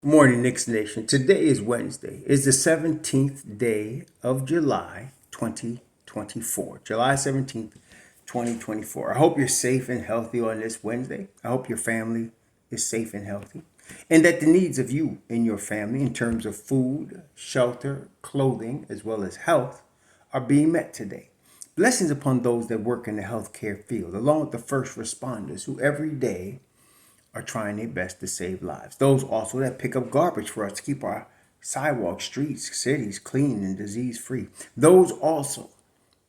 Good morning, Knicks Nation. Today is Wednesday. It's the 17th day of July, 2024. July 17th, 2024. I hope you're safe and healthy on this Wednesday. I hope your family is safe and healthy. And that the needs of you and your family in terms of food, shelter, clothing, as well as health are being met today. Blessings upon those that work in the healthcare field, along with the first responders who every day are trying their best to save lives. Those also that pick up garbage for us to keep our sidewalks, streets, cities clean and disease free. Those also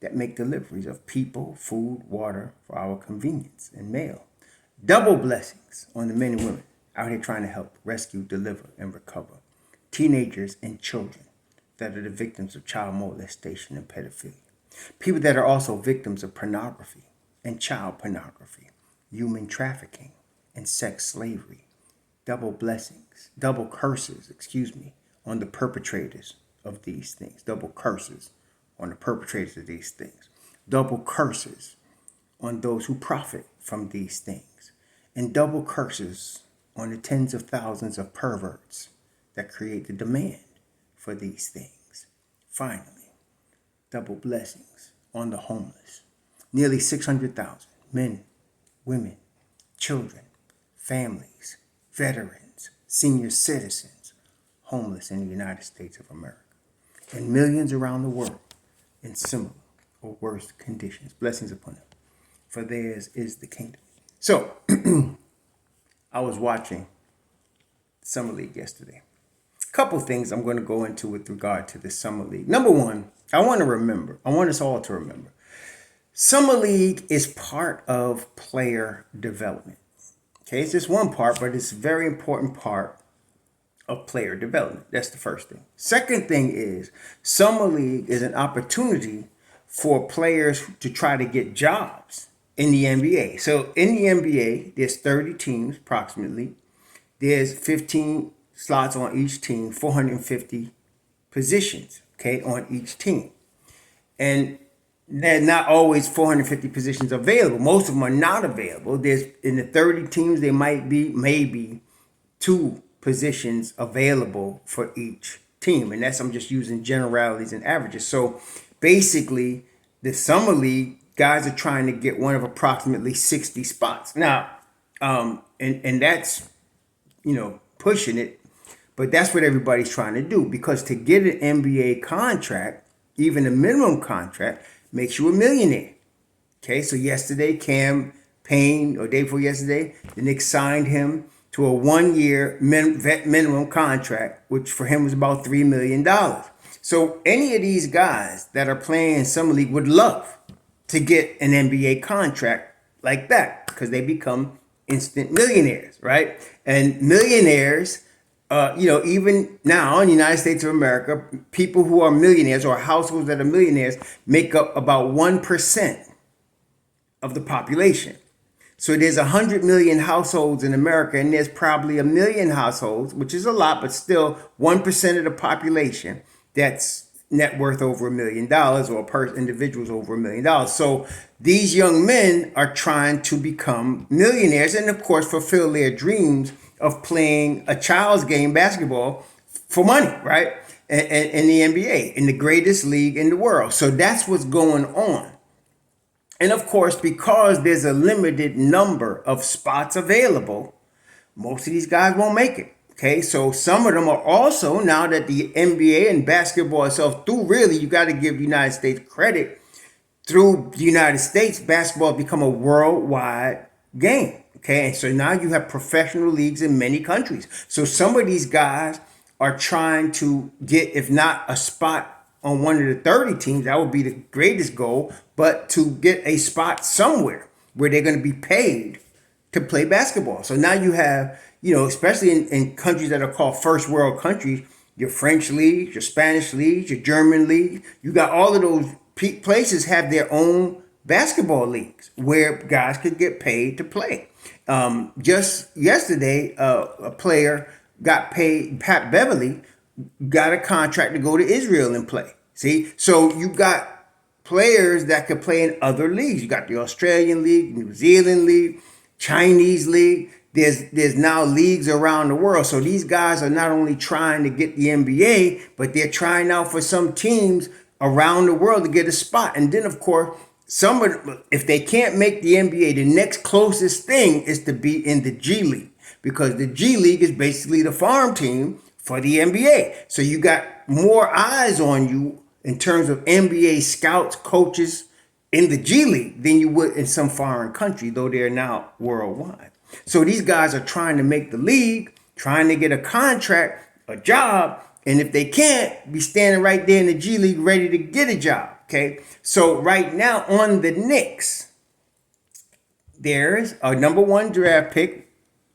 that make deliveries of people, food, water for our convenience and mail. Double blessings on the men and women out here trying to help rescue, deliver, and recover teenagers and children that are the victims of child molestation and pedophilia. People that are also victims of pornography and child pornography, human trafficking, and sex slavery. Double blessings, double curses, on the perpetrators of these things. Double curses on the perpetrators of these things. Double curses on those who profit from these things. And double curses on the tens of thousands of perverts that create the demand for these things. Finally, double blessings on the homeless. Nearly 600,000 men, women, children, families, veterans, senior citizens, homeless in the United States of America, and millions around the world in similar or worse conditions. Blessings upon them, for theirs is the kingdom. So, I was watching Summer League yesterday. A couple things I'm going to go into with regard to the Summer League. Number one, I want us all to remember, Summer League is part of player development. Okay, it's just one part, but it's a very important part of player development. That's the first thing. Second thing is Summer League is an opportunity for players to try to get jobs in the NBA. So in the NBA, there's 30 teams approximately. There's 15 slots on each team, 450 positions, okay, on each team. And there are not always 450 positions available. Most of them are not available. There's in the 30 teams, there might be maybe two positions available for each team. And that's, I'm just using generalities and averages. So basically, the Summer League, guys are trying to get one of approximately 60 spots. Now, and that's, pushing it. But that's what everybody's trying to do, because to get an NBA contract, even a minimum contract, makes you a millionaire. Okay, so yesterday, Cam Payne, or day before yesterday, the Knicks signed him to a 1-year vet minimum contract, which for him was about $3 million. So any of these guys that are playing in Summer League would love to get an NBA contract like that, because they become instant millionaires, right? And millionaires, even now in the United States of America, people who are millionaires or households that are millionaires make up about 1% of the population. So there's 100 million households in America, and there's probably a million households, which is a lot, but still 1% of the population that's net worth over $1 million, or individuals over $1 million. So these young men are trying to become millionaires and, of course, fulfill their dreams of playing a child's game, basketball, for money, right? And in the NBA, in the greatest league in the world. So that's what's going on. And of course, because there's a limited number of spots available, most of these guys won't make it. Okay, so some of them are also, now that the NBA and basketball itself, you got to give the United States credit. Through the United States, basketball has become a worldwide game. Okay, and so now you have professional leagues in many countries. So some of these guys are trying to get, if not a spot on one of the 30 teams, that would be the greatest goal, but to get a spot somewhere where they're going to be paid to play basketball. So now you have, especially in countries that are called first world countries, your French leagues, your Spanish leagues, your German league, you got all of those places have their own basketball leagues where guys could get paid to play. Just yesterday, a player got paid. Pat Beverly got a contract to go to Israel and play. See, so you got players that could play in other leagues. You got the Australian League, New Zealand League, Chinese League. there's now leagues around the world. So these guys are not only trying to get the NBA, but they're trying out for some teams around the world to get a spot. And then, of course, if they can't make the NBA, the next closest thing is to be in the G League, because the G League is basically the farm team for the NBA. So you got more eyes on you in terms of NBA scouts, coaches in the G League than you would in some foreign country, though they're now worldwide. So these guys are trying to make the league, trying to get a contract, a job, and if they can't, be standing right there in the G League ready to get a job, okay? So right now on the Knicks, there's a number 1 draft pick,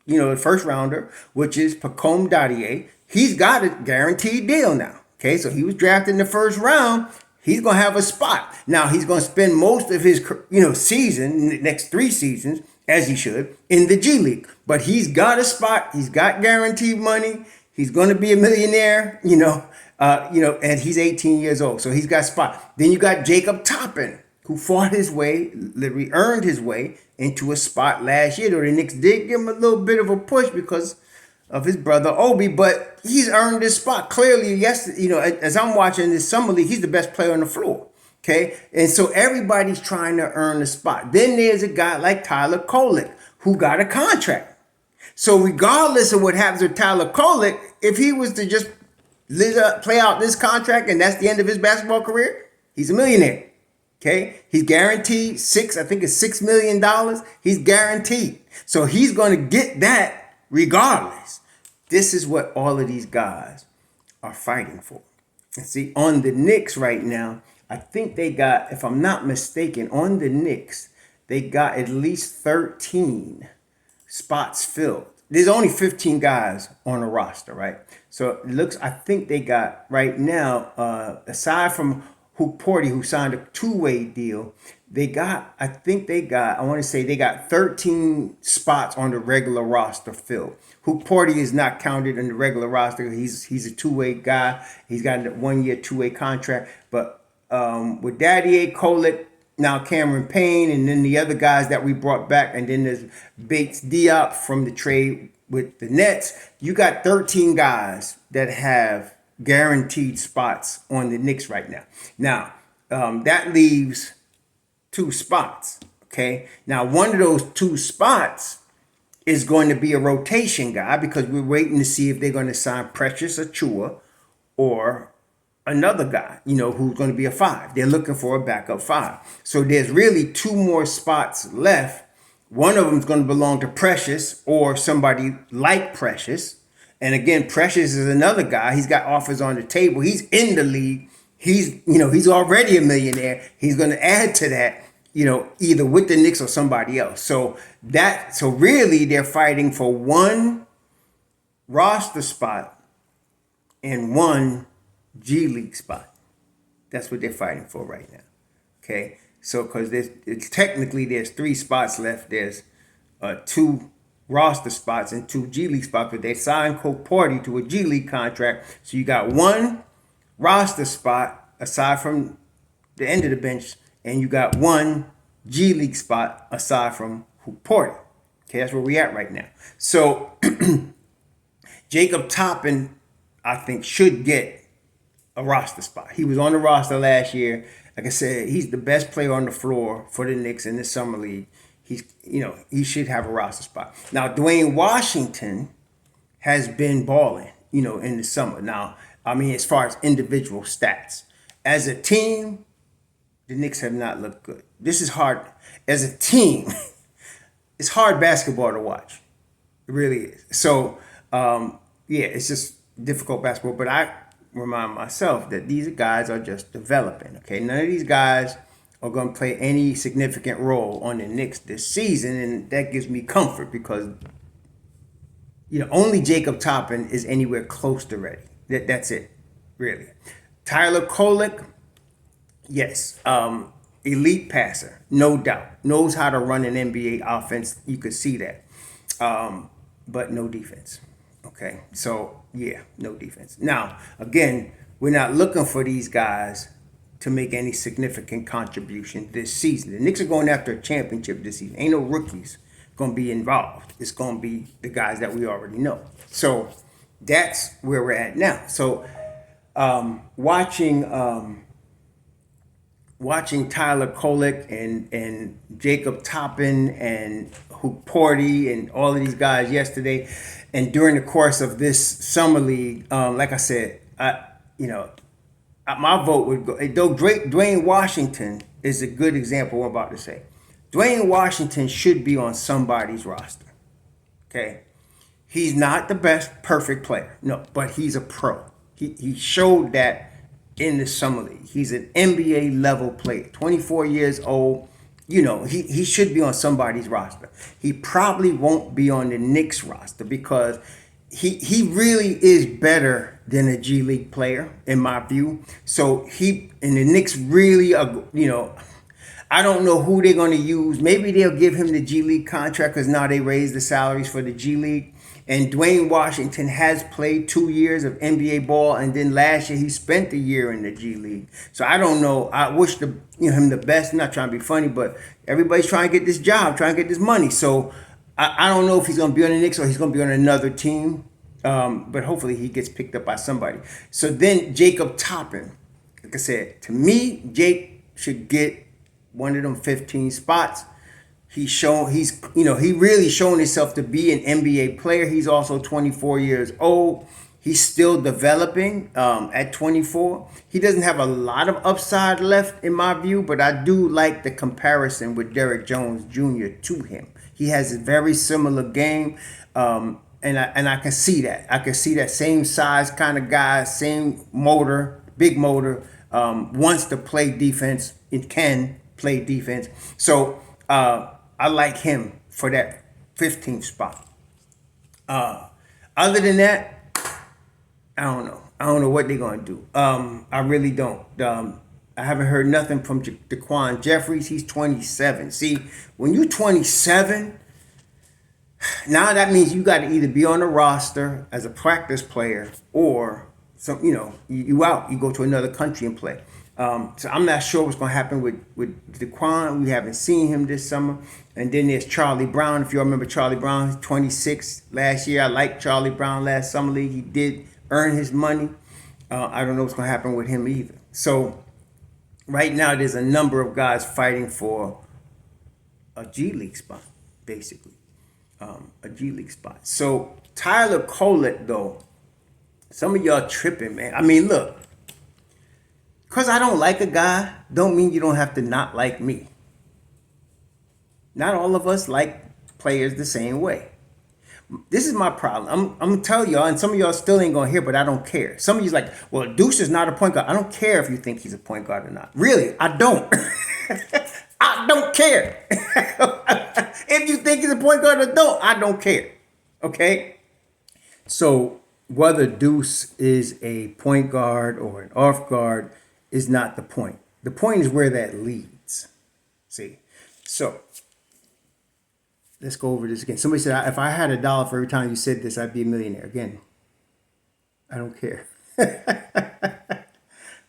the first rounder, which is Dadiet. He's got a guaranteed deal now, okay? So he was drafted in the first round. He's going to have a spot. Now, he's going to spend most of his, season, the next 3 seasons, as he should, in the G League. But he's got a spot. He's got guaranteed money. He's going to be a millionaire, and he's 18 years old. So he's got a spot. Then you got Jacob Toppin, who fought his way, literally earned his way into a spot last year. Though the Knicks did give him a little bit of a push because of his brother Obi, but he's earned this spot. Clearly, yes, as I'm watching this summer league, he's the best player on the floor. Okay, and so everybody's trying to earn a spot. Then there's a guy like Tyler Kolek who got a contract. So regardless of what happens with Tyler Kolek, if he was to just play out this contract and that's the end of his basketball career, he's a millionaire. Okay, he's guaranteed $6 million. He's guaranteed. So he's going to get that regardless. This is what all of these guys are fighting for. And see, on the Knicks right now, I think they got, if I'm not mistaken, on the Knicks, they got at least 13 spots filled. There's only 15 guys on the roster, right? So I think they got right now, aside from Hukporti, who signed a 2-way deal, they got 13 spots on the regular roster filled. Hukporti is not counted in the regular roster. He's a 2-way guy. He's got a 1-year 2-way contract. But with Dadiet, Kolek, now Cameron Payne, and then the other guys that we brought back, and then there's Bates Diop from the trade with the Nets, you got 13 guys that have guaranteed spots on the Knicks right now. Now, that leaves 2 spots, okay? Now, one of those 2 spots is going to be a rotation guy, because we're waiting to see if they're going to sign Precious Achua or another guy, who's going to be a 5. They're looking for a backup 5. So there's really 2 more spots left. One of them is going to belong to Precious or somebody like Precious. And again, Precious is another guy. He's got offers on the table. He's in the league. He's already a millionaire. He's going to add to that, either with the Knicks or somebody else. So really they're fighting for 1 roster spot and 1 G League spot. That's what they're fighting for right now. Okay. So, because technically there's 3 spots left. There's 2 roster spots and 2 G League spots, but they signed Hukporti to a G League contract. So you got 1 roster spot aside from the end of the bench, and you got 1 G League spot aside from Hukporti. Okay, that's where we at right now. So Jacob Toppin, I think, should get a roster spot. He was on the roster last year. Like I said, he's the best player on the floor for the Knicks in the summer league. He should have a roster spot. Now, Dwayne Washington has been balling, in the summer. Now, as far as individual stats, as a team, the Knicks have not looked good. This is hard. As a team, it's hard basketball to watch. It really is. So, it's just difficult basketball. But I remind myself that these guys are just developing. Okay, none of these guys are going to play any significant role on the Knicks this season, and that gives me comfort because only Jacob Toppin is anywhere close to ready. That's it, really. Tyler Kolek, yes, elite passer, no doubt, knows how to run an NBA offense. You could see that, but no defense. Okay, so no defense. Now, again, we're not looking for these guys to make any significant contribution this season. The Knicks are going after a championship this season. Ain't no rookies going to be involved. It's going to be the guys that we already know. So that's where we're at now. So watching Tyler Kolek and Jacob Toppin and Hukporti and all of these guys yesterday, and during the course of this summer league, like I said, my vote would go. Though Dwayne Washington is a good example of what I'm about to say. Dwayne Washington should be on somebody's roster. Okay, he's not the best perfect player, no, but he's a pro. He showed that in the summer league. He's an NBA level player, 24 years old. He should be on somebody's roster. He probably won't be on the Knicks roster because he really is better than a G League player, in my view. So the Knicks really, I don't know who they're going to use. Maybe they'll give him the G League contract because now they raised the salaries for the G League. And Dwayne Washington has played 2 years of NBA ball, and then last year he spent a year in the G League. So I don't know. I wish him the best. I'm not trying to be funny, but everybody's trying to get this job, trying to get this money. So I don't know if he's going to be on the Knicks or he's going to be on another team. But hopefully he gets picked up by somebody. So then Jacob Toppin, like I said, to me, Jake should get one of them 15 spots. He really shown himself to be an NBA player. He's also 24 years old. He's still developing at 24. He doesn't have a lot of upside left in my view, but I do like the comparison with Derrick Jones Jr. to him. He has a very similar game, and I can see that. I can see that same size kind of guy, same motor, big motor, wants to play defense. It can play defense. So I like him for that 15th spot. Other than that, I don't know. I don't know what they're going to do. I really don't. I haven't heard nothing from Daquan Jeffries. He's 27. See, when you're 27, now that means you got to either be on the roster as a practice player or you out. You go to another country and play. So I'm not sure what's going to happen with Daquan. We haven't seen him this summer. And then there's Charlie Brown. If you all remember Charlie Brown, he's 26 last year. I liked Charlie Brown last summer league. He did earn his money. I don't know what's going to happen with him either. So right now there's a number of guys fighting for a G League spot, basically. A G League spot. So Tyler Kolek, though, some of y'all tripping, man. I mean, look. Because I don't like a guy, don't mean you don't have to not like me. Not all of us like players the same way. This is my problem. I'm going to tell y'all, and some of y'all still ain't going to hear, but I don't care. Some of you's like, well, Deuce is not a point guard. I don't care if you think he's a point guard or not. Really, I don't. I don't care. If you think he's a point guard or don't, I don't care. Okay? So whether Deuce is a point guard or an off guard is not the point. The point is where that leads. See? So let's go over this again. Somebody said, if I had $1 for every time you said this, I'd be a millionaire. Again, I don't care.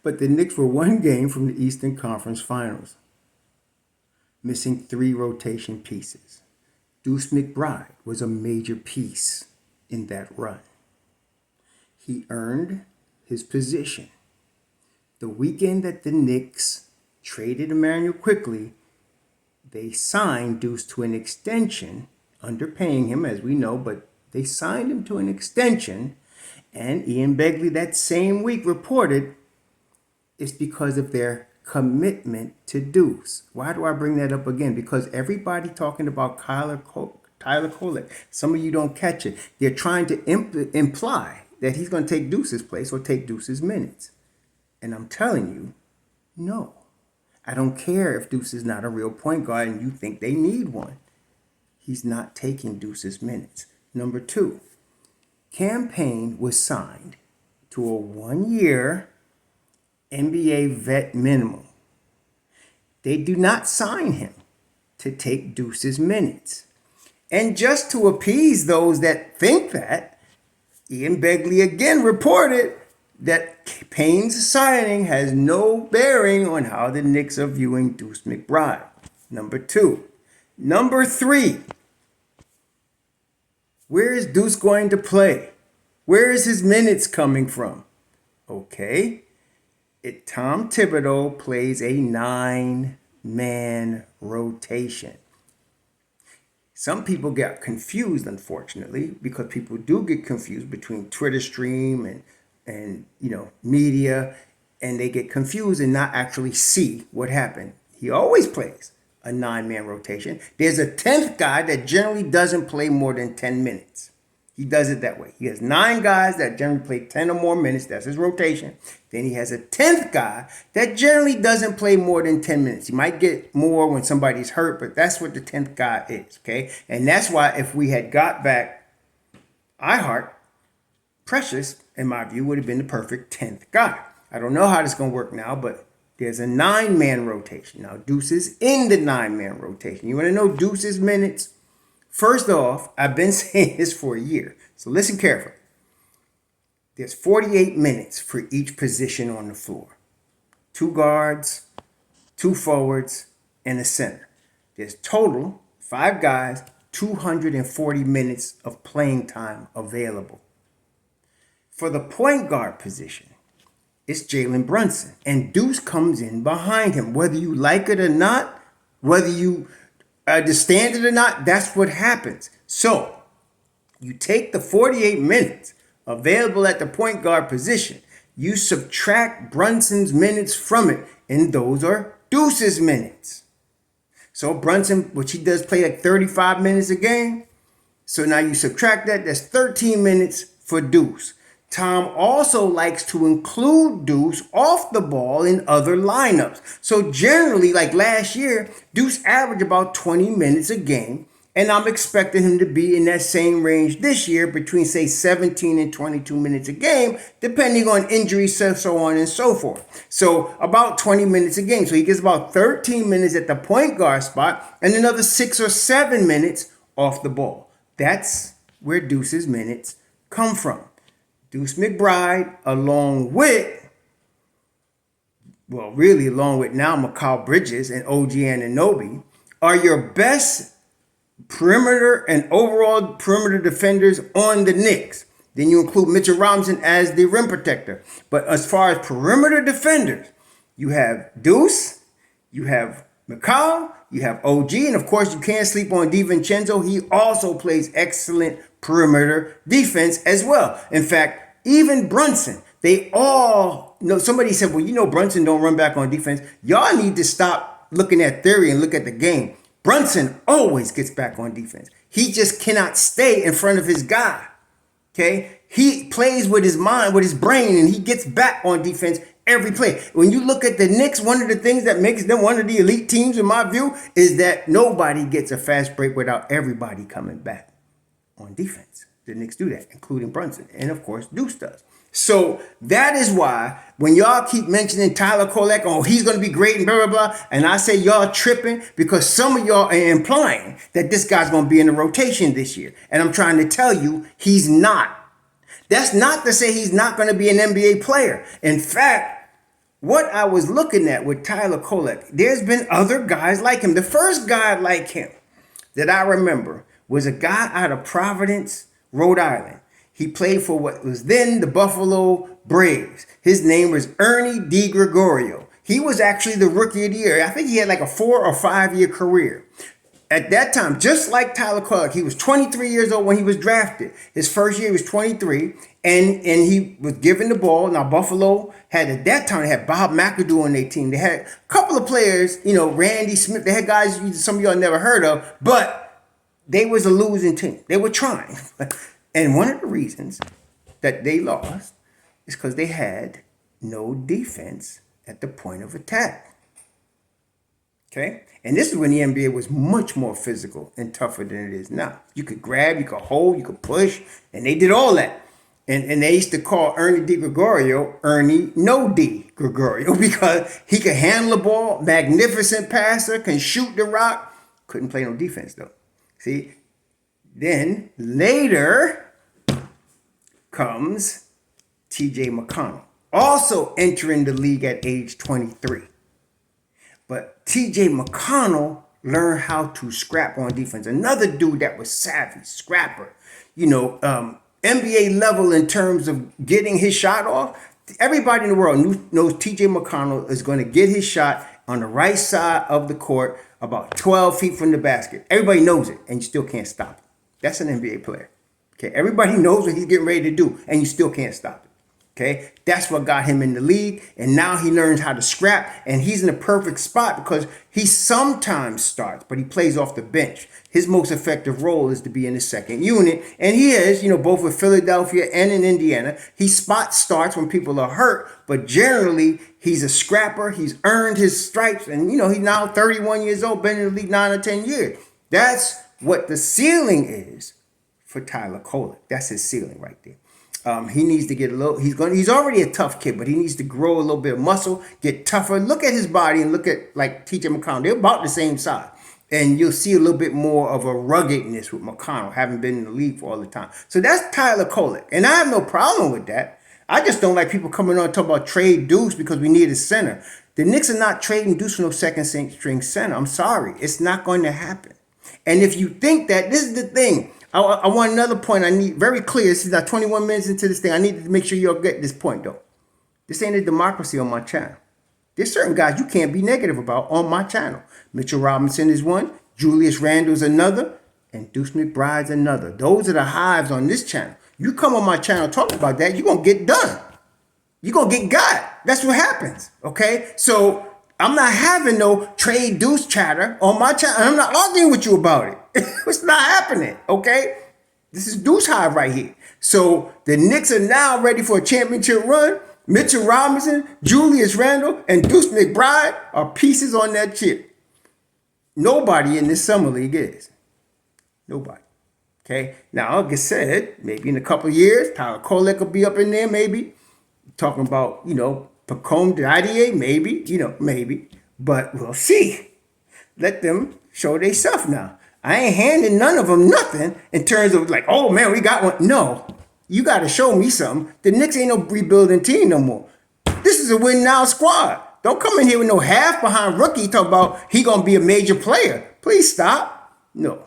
But the Knicks were one game from the Eastern Conference Finals, missing 3 rotation pieces. Deuce McBride was a major piece in that run. He earned his position. The weekend that the Knicks traded Emmanuel Quickly, they signed Deuce to an extension, underpaying him, as we know, but they signed him to an extension. And Ian Begley that same week reported it's because of their commitment to Deuce. Why do I bring that up again? Because everybody talking about Tyler Kolek, some of you don't catch it. They're trying to imply that he's going to take Deuce's place or take Deuce's minutes. And I'm telling you, no. I don't care if Deuce is not a real point guard and you think they need one. He's not taking Deuce's minutes. Number 2, Cam Payne was signed to a 1-year NBA vet minimum. They do not sign him to take Deuce's minutes. And just to appease those that think that, Ian Begley again reported that Payne's signing has no bearing on how the Knicks are viewing Deuce McBride. Number 2. Number 3, Where is Deuce going to play? Where is his minutes coming from? Okay. Tom Thibodeau plays a 9-man rotation. Some people get confused, unfortunately, because people do get confused between Twitter stream and media, and they get confused and not actually see what happened. He always plays a 9-man rotation. There's a 10th guy that generally doesn't play more than 10 minutes. He does it that way. He has 9 guys that generally play 10 or more minutes. That's his rotation. Then he has a 10th guy that generally doesn't play more than 10 minutes. He might get more when somebody's hurt, but that's what the 10th guy is, okay? And that's why if we had got back iHeart, Precious, in my view, would have been the perfect 10th guy. I don't know how this is going to work now, but there's a 9-man rotation. Now, Deuce is in the 9-man rotation. You want to know Deuce's minutes? First off, I've been saying this for a year, so listen carefully. There's 48 minutes for each position on the floor. 2 guards, 2 forwards, and a center. There's total, 5 guys, 240 minutes of playing time available. For the point guard position, it's Jalen Brunson, and Deuce comes in behind him. Whether you like it or not, whether you understand it or not, that's what happens. So you take the 48 minutes available at the point guard position, you subtract Brunson's minutes from it, and those are Deuce's minutes. So Brunson, which he does play like 35 minutes a game, so now you subtract that, that's 13 minutes for Deuce. Tom also likes to include Deuce off the ball in other lineups. So generally, like last year, Deuce averaged about 20 minutes a game, and I'm expecting him to be in that same range this year between, say, 17 and 22 minutes a game, depending on injuries, so on and so forth. So about 20 minutes a game. So he gets about 13 minutes at the point guard spot and another 6 or 7 minutes off the ball. That's where Deuce's minutes come from. Deuce McBride, along with now Mikal Bridges and OG Anunoby, are your best perimeter and overall perimeter defenders on the Knicks. Then you include Mitchell Robinson as the rim protector. But as far as perimeter defenders, you have Deuce, you have Mikal, you have OG, and of course you can't sleep on DiVincenzo. He also plays excellent perimeter defense as well. In fact, even Brunson, they all know. Somebody said, well, Brunson don't run back on defense. Y'all need to stop looking at theory and look at the game. Brunson always gets back on defense. He just cannot stay in front of his guy. Okay? He plays with his mind, with his brain, and he gets back on defense every play. When you look at the Knicks, one of the things that makes them one of the elite teams, in my view, is that nobody gets a fast break without everybody coming back on defense. The Knicks do that, including Brunson. And, of course, Deuce does. So that is why when y'all keep mentioning Tyler Kolek, oh, he's going to be great and blah, blah, blah, and I say y'all tripping because some of y'all are implying that this guy's going to be in the rotation this year. And I'm trying to tell you he's not. That's not to say he's not going to be an NBA player. In fact, what I was looking at with Tyler Kolek, there's been other guys like him. The first guy like him that I remember was a guy out of Providence, Rhode Island. He played for what was then the Buffalo Braves. His name was Ernie DiGregorio. He was actually the Rookie of the Year. I think he had like a 4 or 5 year career. At that time, just like Tyler Kolek, he was 23 years old when he was drafted. His first year he was 23, and he was given the ball. Now, Buffalo had, at that time, they had Bob McAdoo on their team. They had a couple of players, Randy Smith. They had guys some of y'all never heard of, but they was a losing team. They were trying. And one of the reasons that they lost is because they had no defense at the point of attack. Okay? And this is when the NBA was much more physical and tougher than it is now. You could grab, you could hold, you could push, and they did all that. And they used to call Ernie DiGregorio Ernie No D Gregorio because he could handle the ball, magnificent passer, can shoot the rock, couldn't play no defense though. See? Then later comes TJ McConnell, also entering the league at age 23. But TJ McConnell learned how to scrap on defense. Another dude that was savvy, scrapper. NBA level in terms of getting his shot off. Everybody in the world knows TJ McConnell is going to get his shot on the right side of the court about 12 feet from the basket. Everybody knows it, and you still can't stop it. That's an NBA player. Okay, everybody knows what he's getting ready to do, and you still can't stop it. Okay, that's what got him in the league, and now he learns how to scrap, and he's in a perfect spot because he sometimes starts, but he plays off the bench. His most effective role is to be in the second unit, and he is, both with Philadelphia and in Indiana. He spot starts when people are hurt, but generally he's a scrapper. He's earned his stripes, and he's now 31 years old, been in the league 9 or 10 years. That's what the ceiling is for Tyler Kolek. That's his ceiling right there. He needs to get a little. He's already a tough kid, but he needs to grow a little bit of muscle, get tougher. Look at his body and look at like TJ McConnell. They're about the same size, and you'll see a little bit more of a ruggedness with McConnell, having been in the league for all the time. So that's Tyler Kolek, and I have no problem with that. I just don't like people coming on and talking about trade Deuce because we need a center. The Knicks are not trading Deuce for no second string center. I'm sorry, it's not going to happen. And if you think that, this is the thing. I want another point I need very clear. This is now 21 minutes into this thing. I need to make sure y'all get this point, though. This ain't a democracy on my channel. There's certain guys you can't be negative about on my channel. Mitchell Robinson is one. Julius Randle's another. And Deuce McBride's another. Those are the hives on this channel. You come on my channel talking about that, you're going to get done. You're going to get got. That's what happens, okay? So I'm not having no trade Deuce chatter on my channel. I'm not arguing with you about it. It's not happening, okay? This is Deuce Hive right here. So the Knicks are now ready for a championship run. Mitchell Robinson, Julius Randle, and Deuce McBride are pieces on that chip. Nobody in this summer league is. Nobody. Okay? Now, like I said, maybe in a couple of years, Tyler Kolek will be up in there, maybe. Talking about, Pacome Dadiet, maybe, maybe. But we'll see. Let them show they stuff now. I ain't handing none of them nothing in terms of like, oh man, we got one. No, you got to show me something. The Knicks ain't no rebuilding team no more. This is a win now squad. Don't come in here with no half behind rookie talk about he going to be a major player. Please stop. No.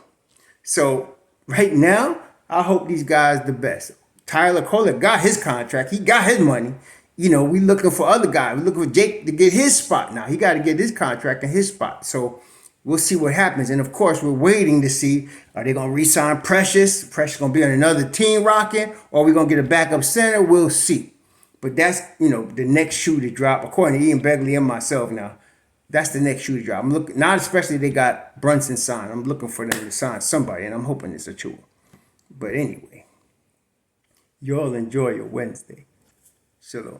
So right now, I hope these guys the best. Tyler Kolek got his contract. He got his money. We looking for other guys. We looking for Jake to get his spot now. He got to get his contract and his spot. So we'll see what happens. And of course, we're waiting to see, are they going to re-sign Precious? Precious going to be on another team rocking? Or are we going to get a backup center? We'll see. But that's, the next shoe to drop. According to Ian Begley and myself now, that's the next shoe to drop. I'm looking, not especially they got Brunson signed. I'm looking for them to sign somebody, and I'm hoping it's a true. But anyway, you all enjoy your Wednesday. Shalom.